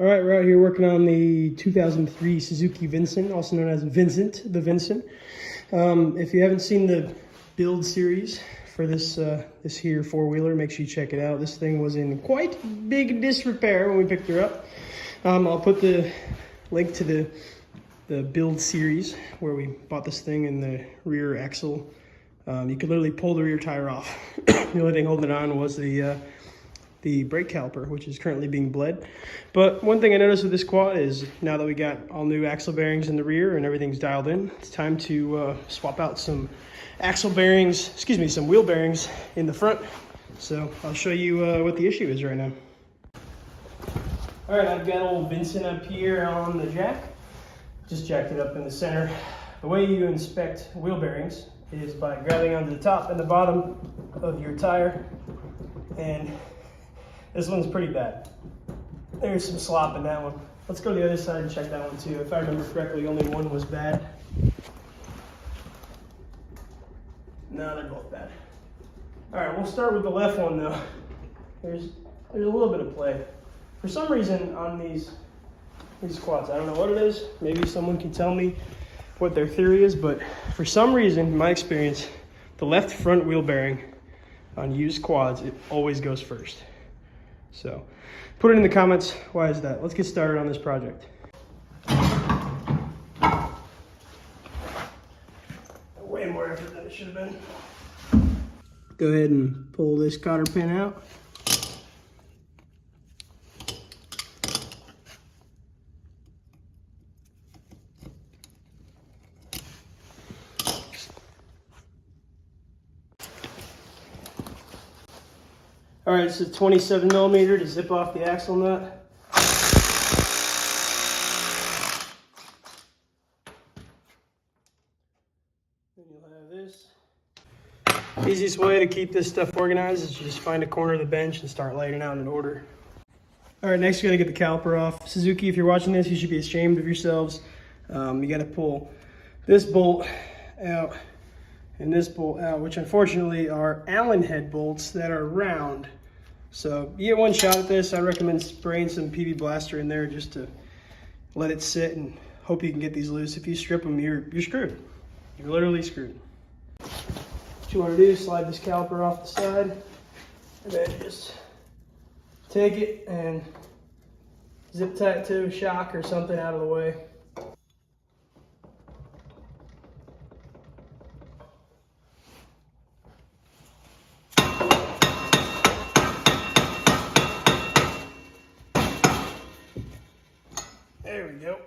All right, we're out here working on the 2003 Suzuki Vinson, also known as Vincent, the Vinson. If you haven't seen the build series for this this here four-wheeler, make sure you check it out. This thing was in quite big disrepair when we picked her up. I'll put the link to the build series where we bought this thing in the rear axle. You could literally pull the rear tire off. The only thing holding it on was the brake caliper, which is currently being bled. But one thing I noticed with this quad is now that we got all new axle bearings in the rear and everything's dialed in, it's time to swap out some some wheel bearings in the front. So I'll show you what the issue is right now. All right, I've got old Vincent up here on the jack. Just jacked it up in the center. The way you inspect wheel bearings is by grabbing onto the top and the bottom of your tire, and this one's pretty bad. There's some slop in that one. Let's go to the other side and check that one too. If I remember correctly, only one was bad. No, they're both bad. All right, we'll start with the left one though. There's a little bit of play. For some reason on these quads, I don't know what it is. Maybe someone can tell me what their theory is, but for some reason, in my experience, the left front wheel bearing on used quads, it always goes first. So put it in the comments, why is that? Let's get started on this project. Way more effort than it should have been. Go ahead and pull this cotter pin out. All right, so 27 millimeter to zip off the axle nut. Then you'll have this. Easiest way to keep this stuff organized is you just find a corner of the bench and start laying it out in order. All right, next you gotta get the caliper off. Suzuki, if you're watching this, you should be ashamed of yourselves. You gotta pull this bolt out and this bolt out, which unfortunately are Allen head bolts that are round. So you get one shot at this. I recommend spraying some PB Blaster in there just to let it sit and hope you can get these loose. If you strip them, you're screwed. You're literally screwed. What you want to do is slide this caliper off the side and then just take it and zip tie it to a shock or something out of the way. There we go.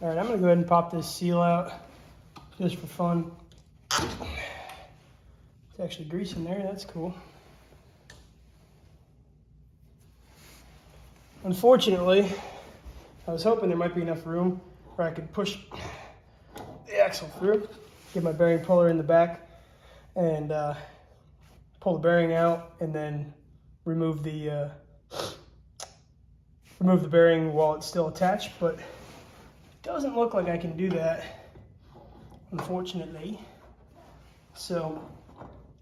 All right, I'm gonna go ahead and pop this seal out just for fun. It's actually grease in there, that's cool. Unfortunately, I was hoping there might be enough room where I could push the axle through, get my bearing puller in the back, and pull the bearing out, and then remove the bearing while it's still attached. But it doesn't look like I can do that, unfortunately. So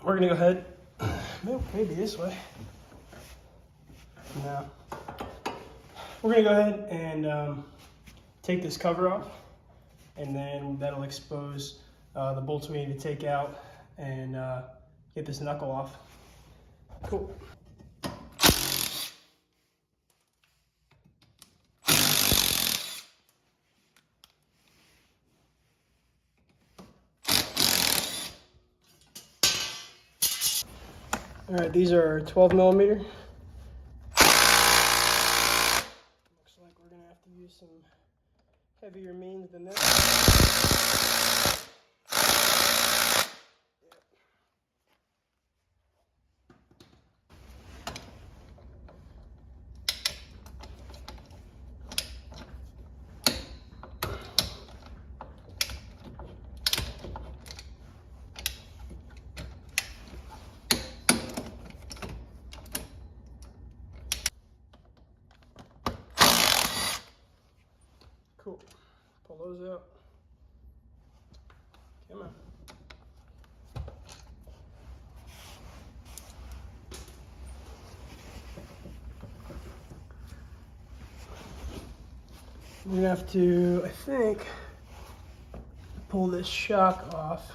we're gonna go ahead, maybe this way. No. We're gonna go ahead and take this cover off, and then that'll expose the bolts we need to take out and get this knuckle off. Cool. All right, these are 12 millimeter. Looks like we're gonna have to use some heavier means than this. Cool. Pull those out. Come on. We're gonna have to, I think, pull this shock off.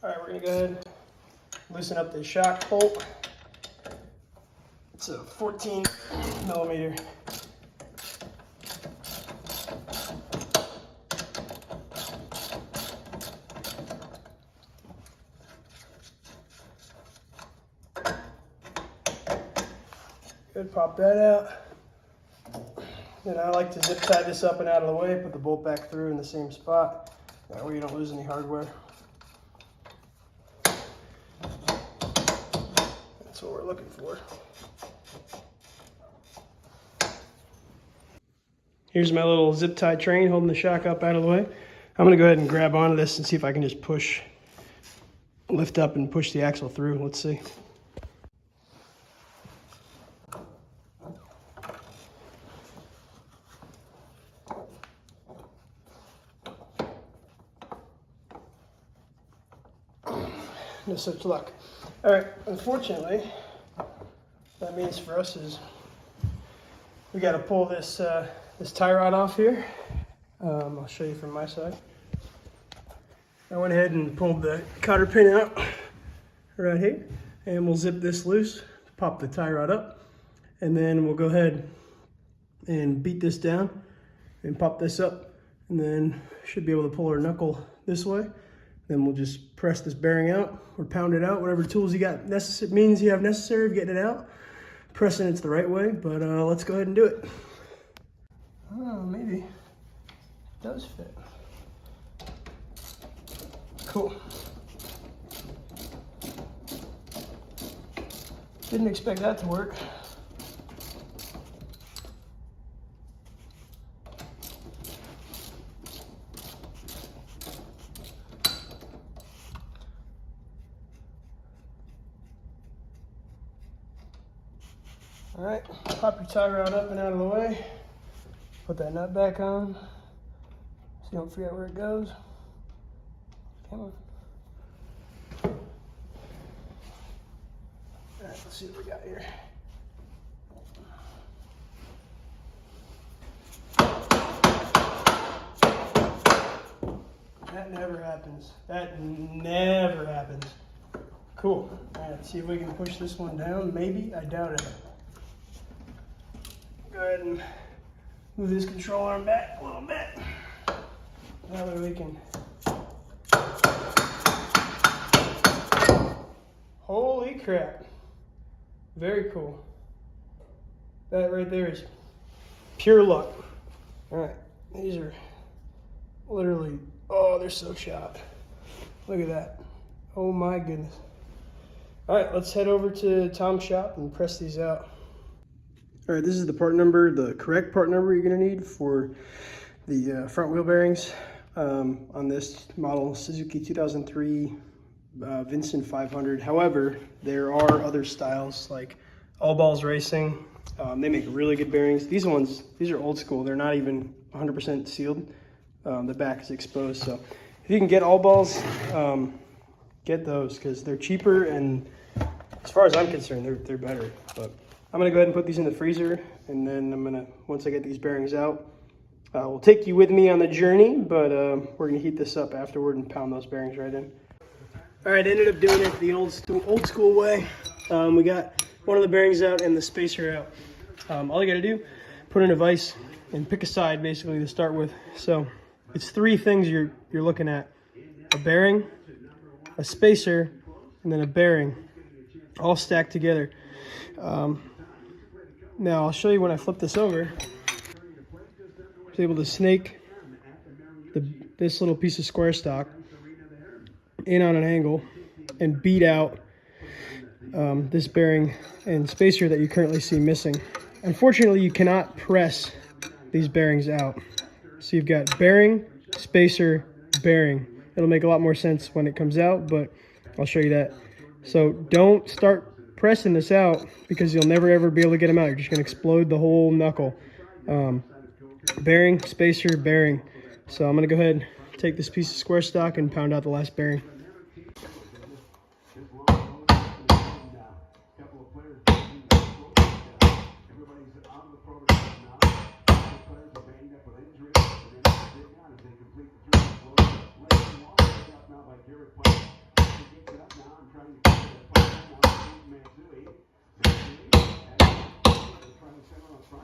All right, we're gonna go ahead and loosen up the shock bolt. It's a 14 millimeter. Good, pop that out. Then I like to zip tie this up and out of the way, put the bolt back through in the same spot. That way you don't lose any hardware. That's what we're looking for. Here's my little zip tie train holding the shock up out of the way. I'm gonna go ahead and grab onto this and see if I can just lift up and push the axle through. Let's see. No such luck. All right, unfortunately, what that means for us is we got to pull this this tie rod off here. I'll show you from my side. I went ahead and pulled the cotter pin out right here, and we'll zip this loose, pop the tie rod up, and then we'll go ahead and beat this down and pop this up, and then should be able to pull our knuckle this way. Then we'll just press this bearing out or pound it out, whatever tools you got means you have necessary of getting it out. Pressing it's the right way, but let's go ahead and do it. Oh, maybe it does fit. Cool. Didn't expect that to work. All right, pop your tie rod up and out of the way. Put that nut back on so you don't forget where it goes. Come on. All right, let's see what we got here. That never happens. That never happens. Cool. All right, let's see if we can push this one down. Maybe, I doubt it. Go ahead and move this control arm back a little bit. That way we can. Holy crap. Very cool. That right there is pure luck. All right, these are literally, oh, they're so sharp. Look at that. Oh my goodness. All right, let's head over to Tom's shop and press these out. All right, this is the part number, the correct part number you're gonna need for the front wheel bearings on this model Suzuki 2003 Vinson 500. However, there are other styles like All Balls Racing. They make really good bearings. These are old school. They're not even 100% sealed. The back is exposed. So if you can get All Balls, get those because they're cheaper, and as far as I'm concerned, they're better. But I'm gonna go ahead and put these in the freezer, and then once I get these bearings out, we'll take you with me on the journey, but we're gonna heat this up afterward and pound those bearings right in. All right, I ended up doing it the old school way. We got one of the bearings out and the spacer out. All you gotta do, put in a vise and pick a side basically to start with. So it's three things you're looking at: a bearing, a spacer, and then a bearing, all stacked together. Now I'll show you when I flip this over. I was able to snake this little piece of square stock in on an angle and beat out this bearing and spacer that you currently see missing. Unfortunately, you cannot press these bearings out. So you've got bearing, spacer, bearing. It'll make a lot more sense when it comes out, but I'll show you that. So don't start pressing this out because you'll never ever be able to get them out. You're just gonna explode the whole knuckle. Bearing, spacer, bearing. So I'm gonna go ahead and take this piece of square stock and pound out the last bearing.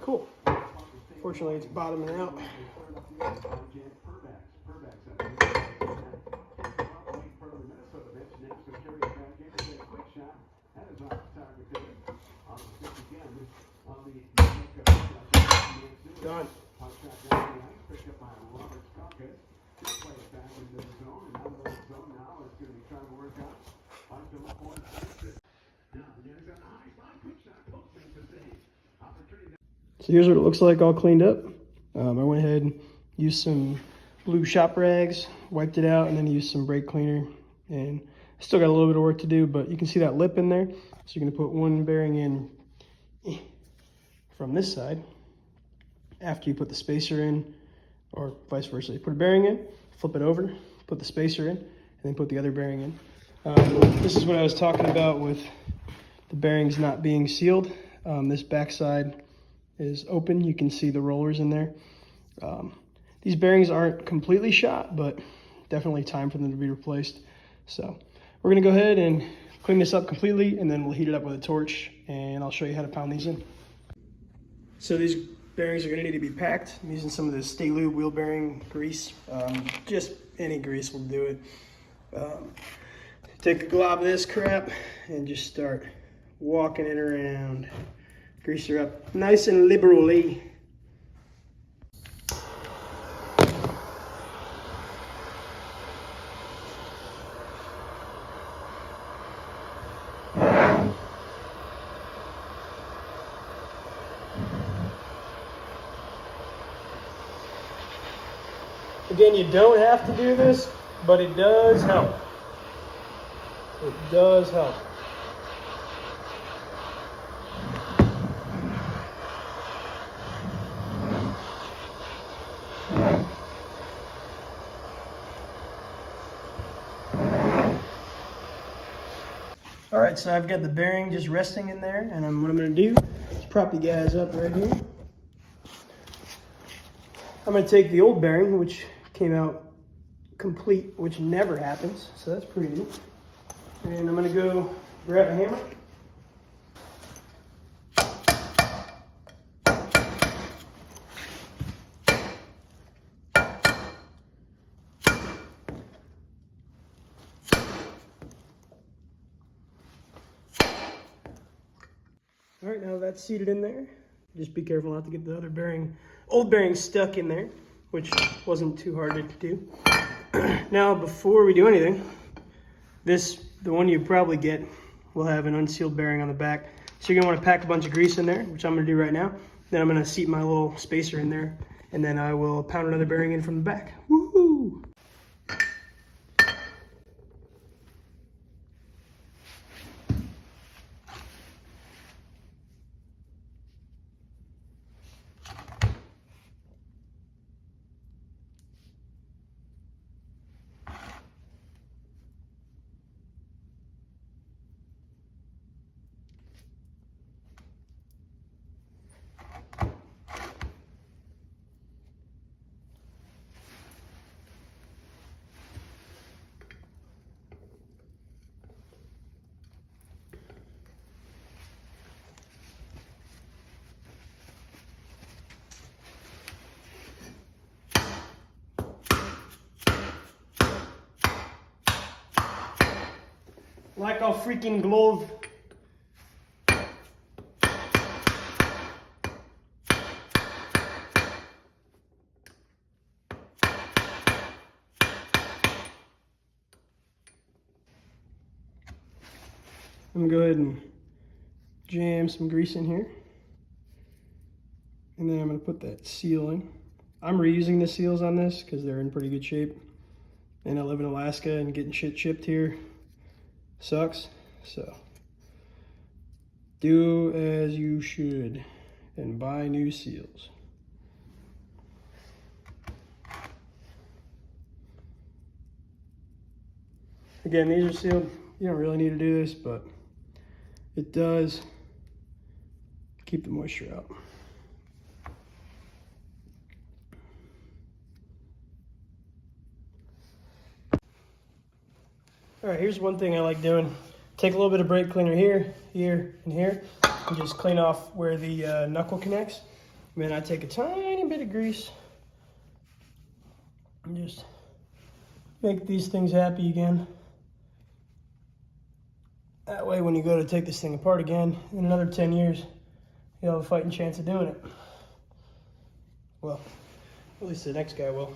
Cool. Fortunately, it's bottoming out. Done. So here's what it looks like all cleaned up. I went ahead and used some blue shop rags, wiped it out, and then used some brake cleaner. And still got a little bit of work to do, but you can see that lip in there. So you're gonna put one bearing in from this side after you put the spacer in, or vice versa. You put a bearing in, flip it over, put the spacer in, and then put the other bearing in. This is what I was talking about with the bearings not being sealed. This backside is open. You can see the rollers in there. These bearings aren't completely shot, but definitely time for them to be replaced. So we're gonna go ahead and clean this up completely, and then we'll heat it up with a torch, and I'll show you how to pound these in. So these bearings are gonna need to be packed. I'm using some of the Stay Lube wheel bearing grease. Just any grease will do it. Take a glob of this crap and just start walking it around. Grease her up nice and liberally. Again, you don't have to do this, but it does help. It does help. All right, so I've got the bearing just resting in there, and what I'm gonna do is prop you guys up right here. I'm gonna take the old bearing, which came out complete, which never happens, so that's pretty neat. And I'm gonna go grab a hammer. All right, now that's seated in there. Just be careful not to get the other bearing, old bearing stuck in there, which wasn't too hard to do. Now, before we do anything, the one you probably get, will have an unsealed bearing on the back. So you're gonna wanna pack a bunch of grease in there, which I'm gonna do right now. Then I'm gonna seat my little spacer in there, and then I will pound another bearing in from the back. Woohoo! Like a freaking glove. I'm gonna go ahead and jam some grease in here. And then I'm gonna put that seal in. I'm reusing the seals on this because they're in pretty good shape. And I live in Alaska, and getting shit shipped here sucks. So do as you should and buy new seals. Again, these are sealed. You don't really need to do this, but it does keep the moisture out. All right, here's one thing I like doing. Take a little bit of brake cleaner here, here, and here, and just clean off where the knuckle connects. And then I take a tiny bit of grease and just make these things happy again. That way when you go to take this thing apart again, in another 10 years, you'll have a fighting chance of doing it. Well, at least the next guy will.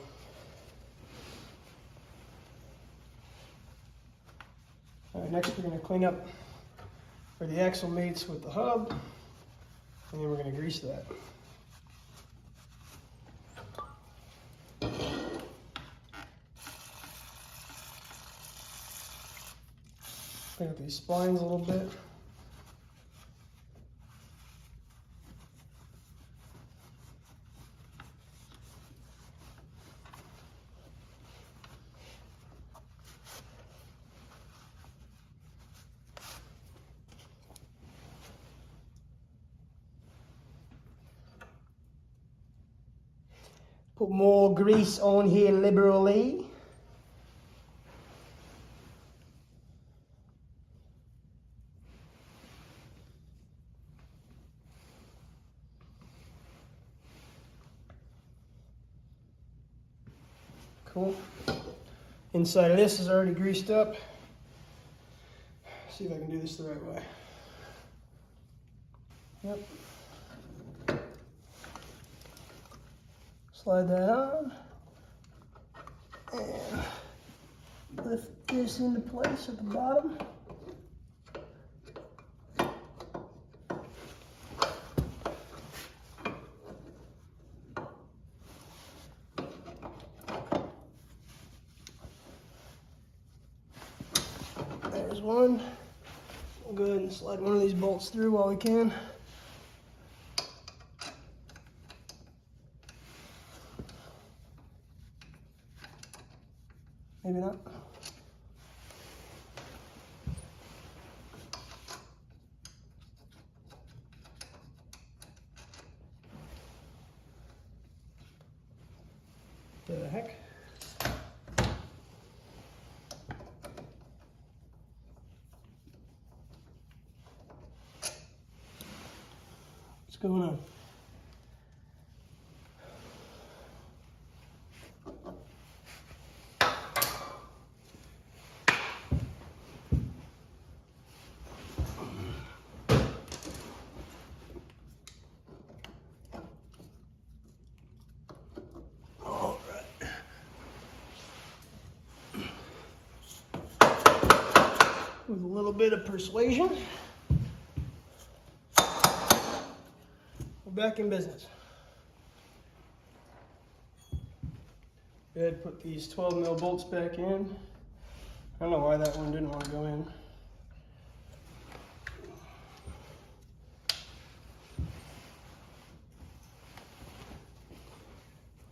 All right, next we're going to clean up where the axle meets with the hub, and then we're going to grease that. Clean up these splines a little bit. Put more grease on here liberally. Cool. Inside of this is already greased up. See if I can do this the right way. Yep. Slide that on. And lift this into place at the bottom. There's one. We'll go ahead and slide one of these bolts through while we can. Maybe not. The heck? What's going on? With a little bit of persuasion, we're back in business. Go ahead and put these 12mm bolts back in. I don't know why that one didn't want to go in.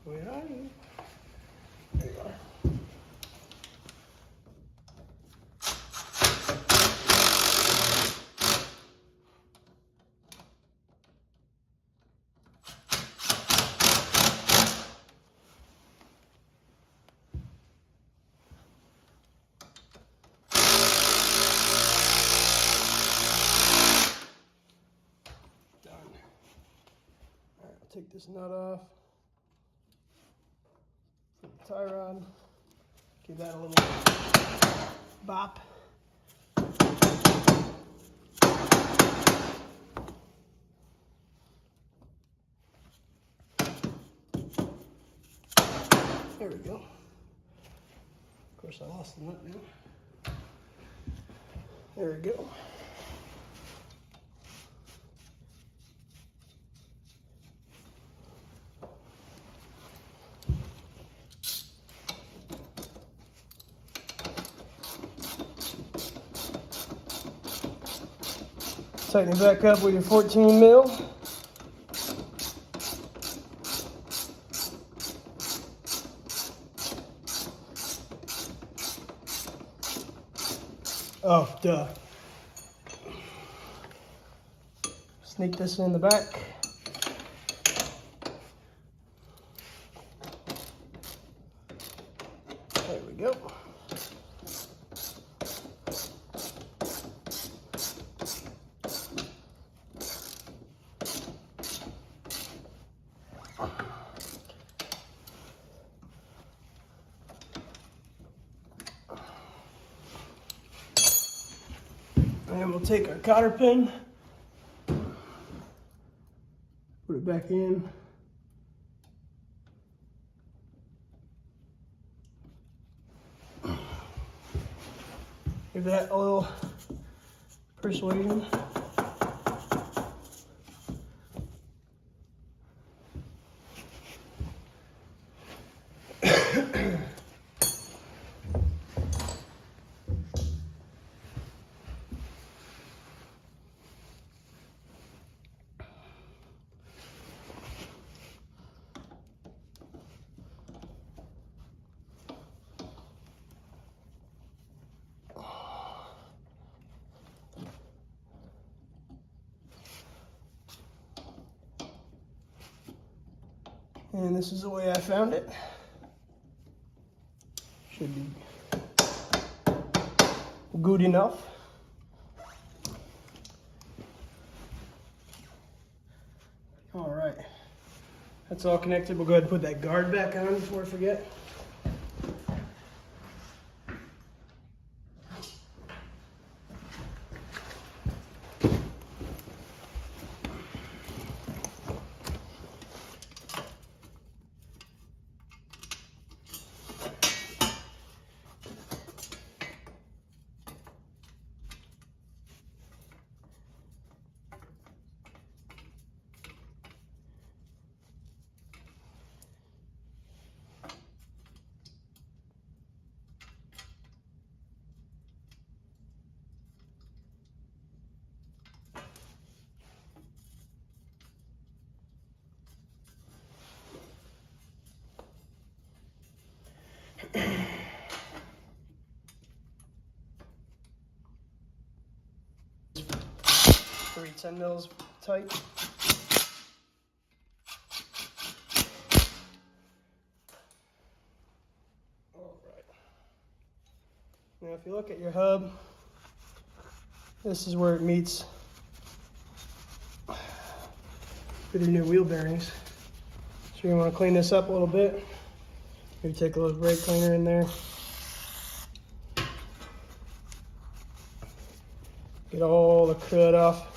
Where are you? There you are. Take this nut off, put the tie rod, give that a little bop. There we go. Of course, I lost the nut now. There we go. Tighten it back up with your 14mm. Oh, duh. Sneak this in the back. There we go. And we'll take our cotter pin, put it back in. Give that a little persuasion. And this is the way I found it. Should be good enough. All right, that's all connected. We'll go ahead and put that guard back on before I forget. Three 10 mils tight. All right. Now, if you look at your hub, this is where it meets with your new wheel bearings. So you want to clean this up a little bit. Maybe take a little brake cleaner in there. Get all the crud off.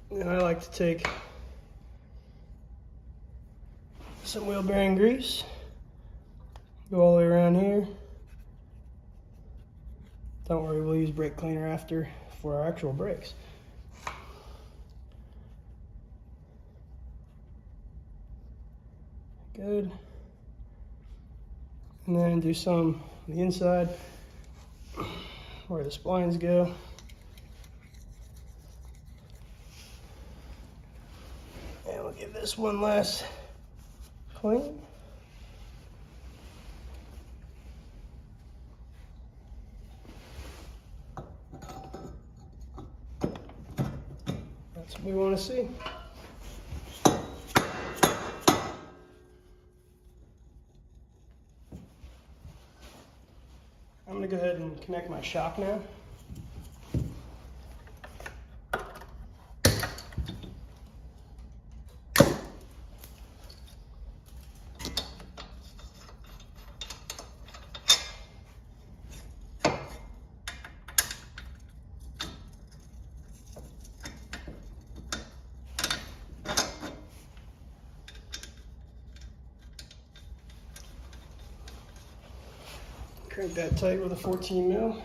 And I like to take some wheel bearing grease, go all the way around here. Don't worry, we'll use brake cleaner after for our actual brakes. Good. And then do some on the inside where the splines go. And we'll give this one last clean. That's what we want to see. I'm going to go ahead and connect my shock now. Crank that tight with a 14 mil.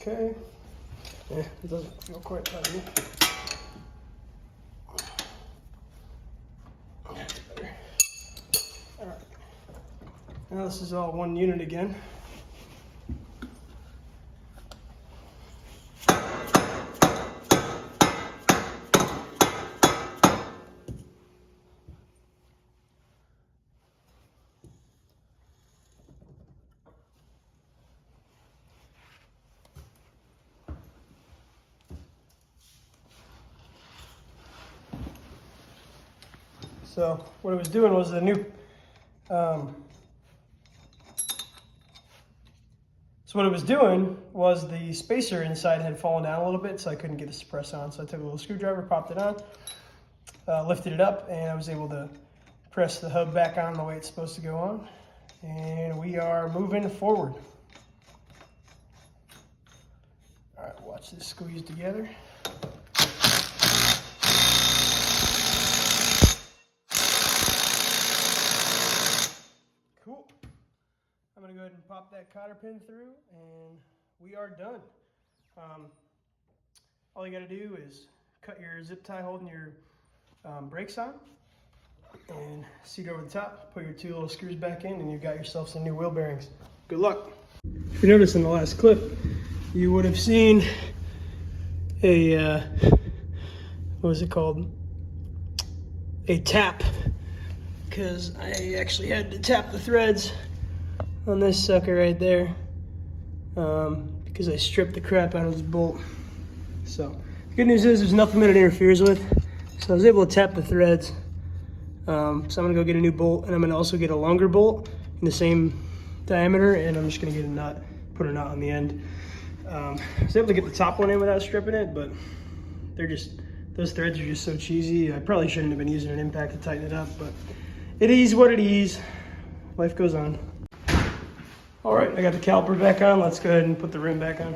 Okay. Yeah, it doesn't feel quite tight. That's better. All right. Now this is all one unit again. So what I was doing was the new So what it was doing was the spacer inside had fallen down a little bit, so I couldn't get the suppress on. So I took a little screwdriver, popped it on, lifted it up, and I was able to press the hub back on the way it's supposed to go on. And we are moving forward. All right, watch this squeeze together. Cool. I'm gonna go ahead and pop that cotter pin through, and we are done. All you gotta do is cut your zip tie holding your brakes on, and seat over the top, put your 2 little screws back in, and you've got yourself some new wheel bearings. Good luck. If you notice in the last clip, you would have seen a, what was it called? A tap, because I actually had to tap the threads on this sucker right there, because I stripped the crap out of this bolt. So the good news is there's nothing that it interferes with, so I was able to tap the threads. So I'm gonna go get a new bolt, and I'm gonna also get a longer bolt in the same diameter, and I'm just gonna get a nut, put a nut on the end. I was able to get the top one in without stripping it, but those threads are just so cheesy. I probably shouldn't have been using an impact to tighten it up, but it is what it is. Life goes on. All right, I got the caliper back on. Let's go ahead and put the rim back on.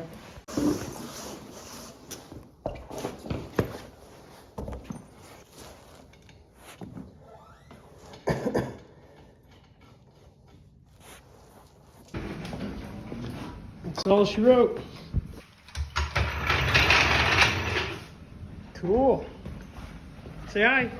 That's all she wrote. Cool. Say hi.